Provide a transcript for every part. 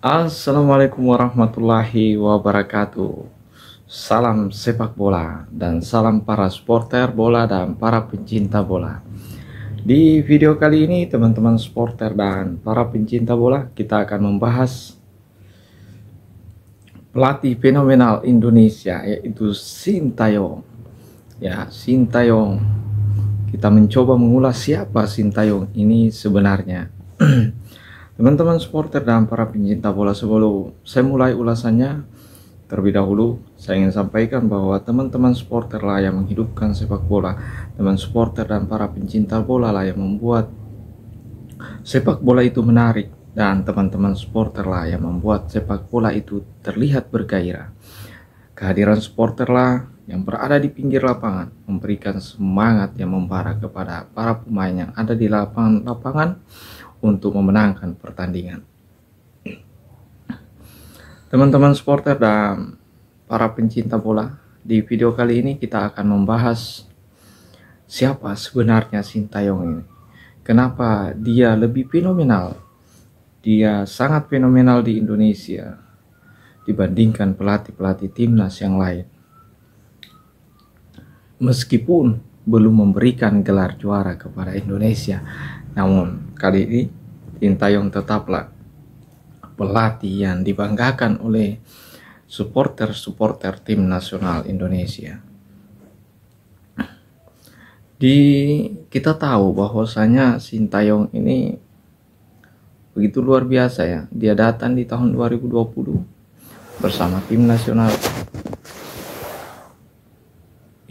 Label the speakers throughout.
Speaker 1: Assalamualaikum warahmatullahi wabarakatuh. Salam sepak bola dan salam para supporter bola dan para pencinta bola. Di video kali ini teman-teman supporter dan para pencinta bola, kita akan membahas pelatih fenomenal Indonesia yaitu Sintayong. Ya, Sintayong. Kita mencoba mengulas siapa Sintayong ini sebenarnya. Teman-teman supporter dan para pencinta bola, sebelum saya mulai ulasannya, terlebih dahulu saya ingin sampaikan bahwa teman-teman supporter lah yang menghidupkan sepak bola. Teman supporter dan para pencinta bola lah yang membuat sepak bola itu menarik, dan teman-teman supporter lah yang membuat sepak bola itu terlihat bergairah. Kehadiran supporter lah yang berada di pinggir lapangan memberikan semangat yang membara kepada para pemain yang ada di lapangan untuk memenangkan pertandingan. Teman-teman supporter dan para pencinta bola, di video kali ini kita akan membahas siapa sebenarnya Sintayong ini. Kenapa dia lebih fenomenal? Dia sangat fenomenal di Indonesia dibandingkan pelatih-pelatih timnas yang lain. Meskipun belum memberikan gelar juara kepada Indonesia, namun kali ini Sintayong tetaplah pelatih yang dibanggakan oleh supporter-supporter tim nasional Indonesia. Kita tahu bahwasanya Sintayong ini begitu luar biasa ya. Dia datang di tahun 2020 bersama tim nasional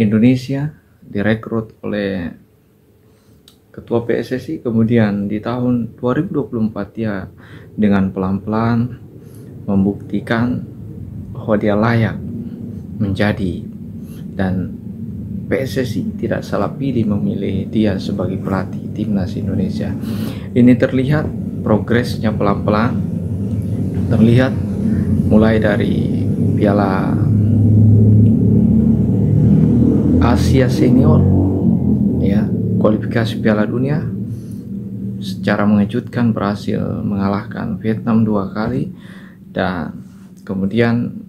Speaker 1: Indonesia, direkrut oleh Ketua PSSI. Kemudian di tahun 2024 dia dengan pelan-pelan membuktikan bahwa dia layak menjadi, dan PSSI tidak salah pilih memilih dia sebagai pelatih timnas Indonesia. Ini terlihat progresnya pelan-pelan, terlihat mulai dari Piala Asia Senior ya, kualifikasi Piala Dunia secara mengejutkan berhasil mengalahkan Vietnam 2 kali, dan kemudian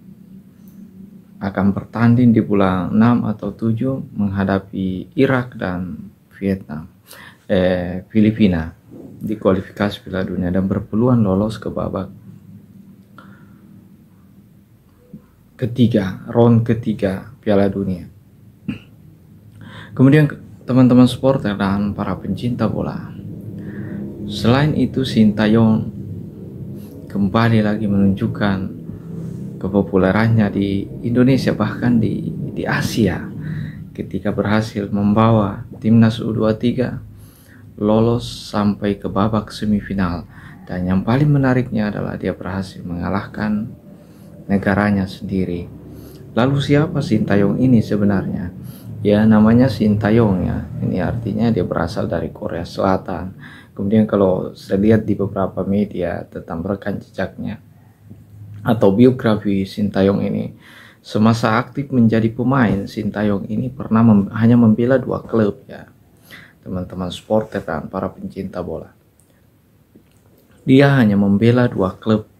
Speaker 1: akan bertanding di bulan 6 atau 7 menghadapi Irak dan Filipina di kualifikasi Piala Dunia dan berpeluang lolos ke babak round ketiga Piala Dunia. Kemudian teman-teman supporter dan para pencinta bola, selain itu Sintayong kembali lagi menunjukkan kepopulerannya di Indonesia, bahkan di Asia, ketika berhasil membawa timnas U23 lolos sampai ke babak semifinal. Dan yang paling menariknya adalah dia berhasil mengalahkan negaranya sendiri. Lalu siapa Sintayong ini sebenarnya? Ya, namanya Sintayong ya. Ini artinya dia berasal dari Korea Selatan. Kemudian kalau saya lihat di beberapa media tentang rekam jejaknya atau biografi Sintayong ini, semasa aktif menjadi pemain, Sintayong ini pernah hanya membela 2 klub ya, teman-teman supporter dan para pencinta bola. Dia hanya membela 2 klub.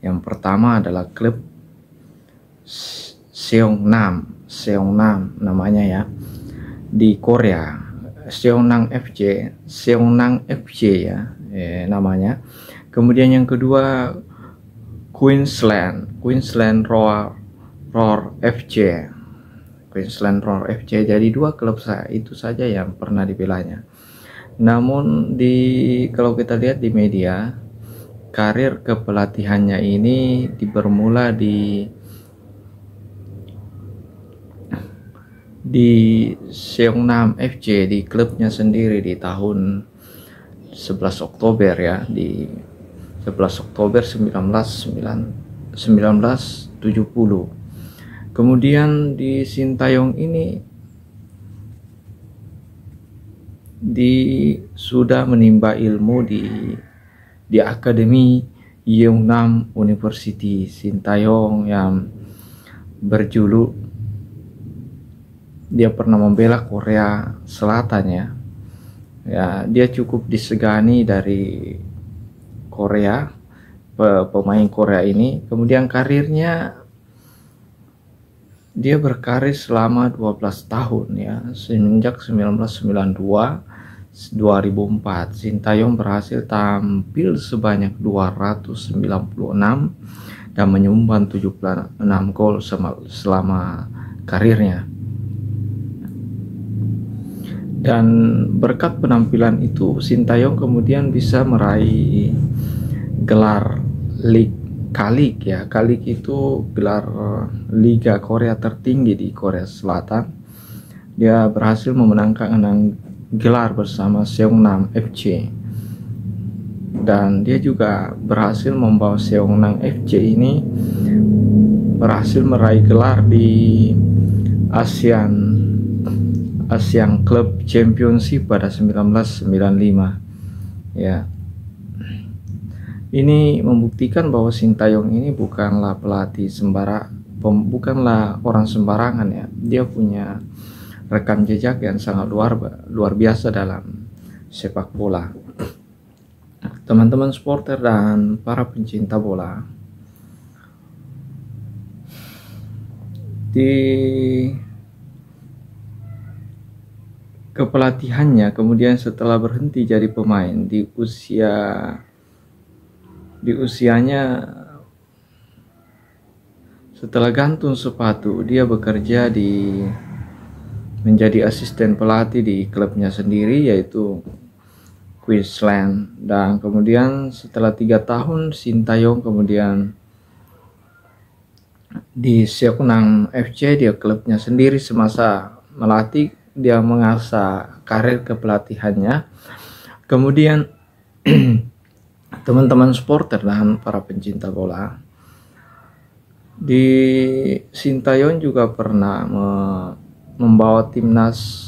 Speaker 1: Yang pertama adalah klub Seongnam namanya ya, di Korea, Seongnam FC ya, namanya. Kemudian yang kedua Queensland Roar FC. Jadi 2 klub itu saja yang pernah dibelanya. Namun kalau kita lihat di media, karir kepelatihannya ini bermula di Seongnam FC, di klubnya sendiri, di tahun 11 Oktober ya, di 11 Oktober 1970. Kemudian di Sintayong ini sudah menimba ilmu di Akademi Yeongnam University. Sintayong yang berjuluk, dia pernah membela Korea Selatan ya. Ya, dia cukup disegani dari Korea pemain Korea ini. Kemudian karirnya dia berkarir selama 12 tahun ya, semenjak 1992 2004 Sintayong berhasil tampil sebanyak 296 dan menyumbang 76 gol selama karirnya. Dan berkat penampilan itu Sintayong kemudian bisa meraih gelar League Kalik ya. Kalik itu gelar Liga Korea tertinggi di Korea Selatan. Dia berhasil memenangkan 6 gelar bersama Seongnam FC. Dan dia juga berhasil membawa Seongnam FC ini berhasil meraih gelar di Asian Club Championship pada 1995 ya. Ini membuktikan bahwa Sintayong ini bukanlah pelatih bukanlah orang sembarangan ya. Dia punya rekam jejak yang sangat luar biasa dalam sepak bola. Teman-teman supporter dan para pencinta bola, di kepelatihannya kemudian setelah berhenti jadi pemain di usianya, setelah gantung sepatu, dia bekerja menjadi asisten pelatih di klubnya sendiri yaitu Queensland. Dan kemudian setelah 3 tahun Sintayong kemudian di Seongnam FC, dia klubnya sendiri. Semasa melatih dia mengasah karir kepelatihannya. Kemudian teman-teman supporter dan para pencinta bola, di Sintayong juga pernah membawa timnas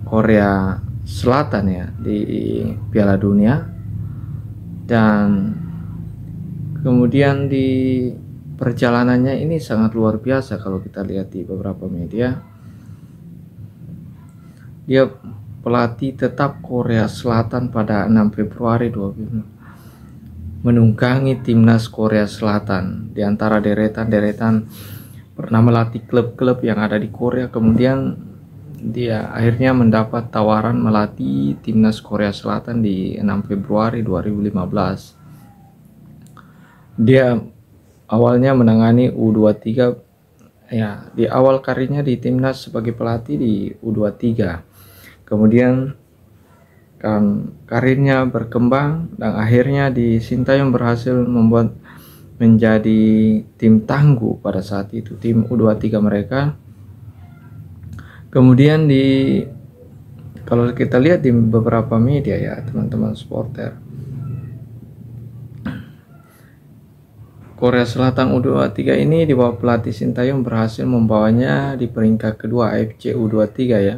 Speaker 1: Korea Selatan ya di Piala Dunia. Dan kemudian di perjalanannya ini sangat luar biasa kalau kita lihat di beberapa media. Dia pelatih tetap Korea Selatan pada 6 Februari 2020, menunggangi timnas Korea Selatan di antara deretan pernah melatih klub-klub yang ada di Korea. Kemudian dia akhirnya mendapat tawaran melatih timnas Korea Selatan di 6 Februari 2015. Dia awalnya menangani U23 ya, di awal karirnya di timnas sebagai pelatih di U23. Kemudian kan karirnya berkembang dan akhirnya di Sintayong berhasil menjadi tim tangguh pada saat itu, tim U23 mereka. Kemudian kalau kita lihat di beberapa media ya teman-teman supporter, Korea Selatan U23 ini di bawah pelatih Sintayong berhasil membawanya di peringkat kedua AFC U23 ya,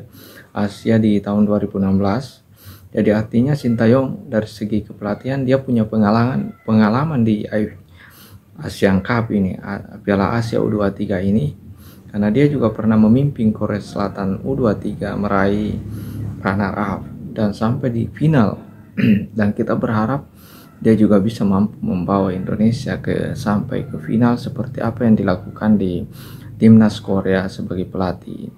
Speaker 1: Asia di tahun 2016. Jadi artinya Sintayong dari segi kepelatihan dia punya pengalaman di Asian Cup ini, Piala Asia U23 ini, karena dia juga pernah memimpin Korea Selatan U23 meraih runner up dan sampai di final. Dan kita berharap dia juga bisa mampu membawa Indonesia sampai ke final seperti apa yang dilakukan di timnas Korea sebagai pelatih.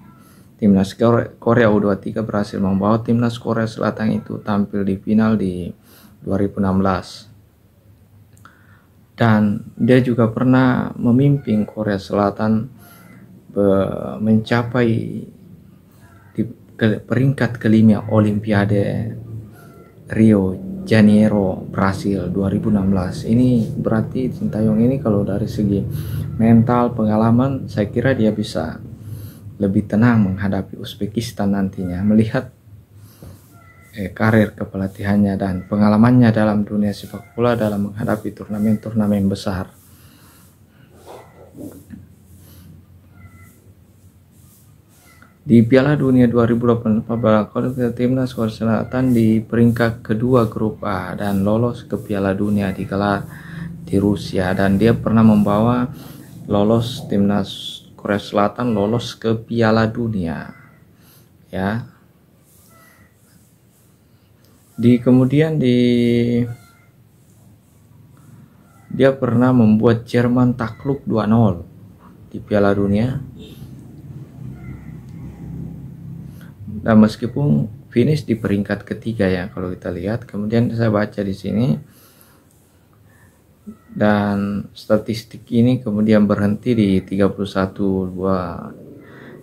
Speaker 1: Timnas Korea U23 berhasil membawa timnas Korea Selatan itu tampil di final di 2016. Dan dia juga pernah memimpin Korea Selatan mencapai di peringkat kelima Olimpiade Rio Janeiro, Brasil 2016. Ini berarti Sintayong ini kalau dari segi mental, pengalaman, saya kira dia bisa lebih tenang menghadapi Uzbekistan nantinya, melihat karir kepelatihannya dan pengalamannya dalam dunia sepak bola dalam menghadapi turnamen-turnamen besar. Di Piala Dunia 2018, timnas Korea Selatan di peringkat kedua grup A dan lolos ke Piala Dunia digelar di Rusia. Dan dia pernah membawa timnas Korea Selatan lolos ke Piala Dunia ya. Kemudian di Dia pernah membuat Jerman takluk 2-0 di Piala Dunia. Dan meskipun finish di peringkat ketiga ya kalau kita lihat, kemudian saya baca di sini dan statistik ini kemudian berhenti di 31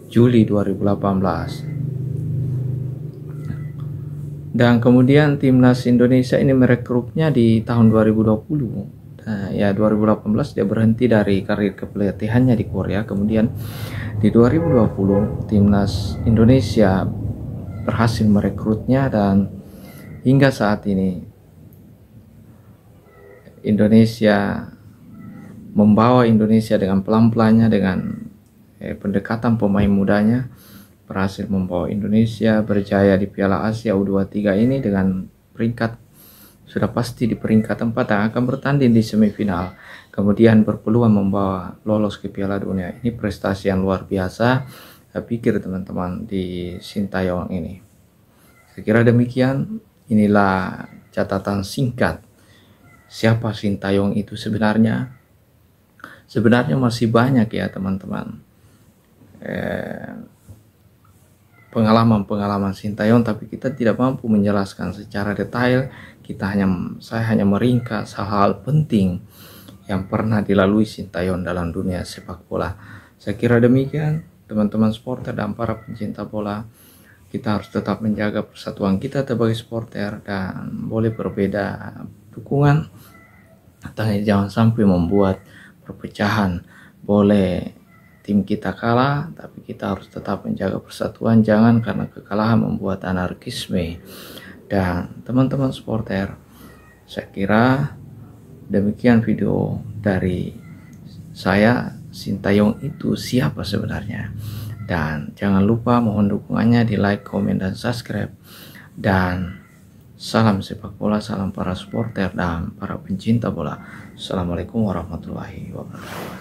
Speaker 1: Juli 2018. Dan kemudian timnas Indonesia ini merekrutnya di tahun 2020. Nah, ya 2018 dia berhenti dari karir kepelatihannya di Korea. Kemudian di 2020 timnas Indonesia berhasil merekrutnya, dan hingga saat ini Indonesia membawa Indonesia dengan pelan-pelannya, dengan pendekatan pemain mudanya, berhasil membawa Indonesia berjaya di Piala Asia U23 ini dengan peringkat sudah pasti di peringkat 4 dan akan bertanding di semifinal, kemudian berpeluang membawa lolos ke Piala Dunia. Ini prestasi yang luar biasa, saya pikir teman-teman, di Sintayong ini. Saya kira demikian. Inilah catatan singkat siapa Sintayong itu sebenarnya. Sebenarnya masih banyak ya teman-teman pengalaman Sintayong, tapi kita tidak mampu menjelaskan secara detail. Saya hanya meringkas hal-hal penting yang pernah dilalui Sintayong dalam dunia sepak bola. Saya kira demikian teman-teman supporter dan para pencinta bola. Kita harus tetap menjaga persatuan kita sebagai supporter, dan boleh berbeda dukungan, tapi jangan sampai membuat perpecahan. Boleh tim kita kalah, tapi kita harus tetap menjaga persatuan, jangan karena kekalahan membuat anarkisme. Dan teman-teman supporter, saya kira demikian video dari saya. Sintayong itu siapa sebenarnya? Dan jangan lupa mohon dukungannya di like, komen, dan subscribe. Dan salam sepak bola, salam para supporter dan para pencinta bola. Assalamualaikum warahmatullahi wabarakatuh.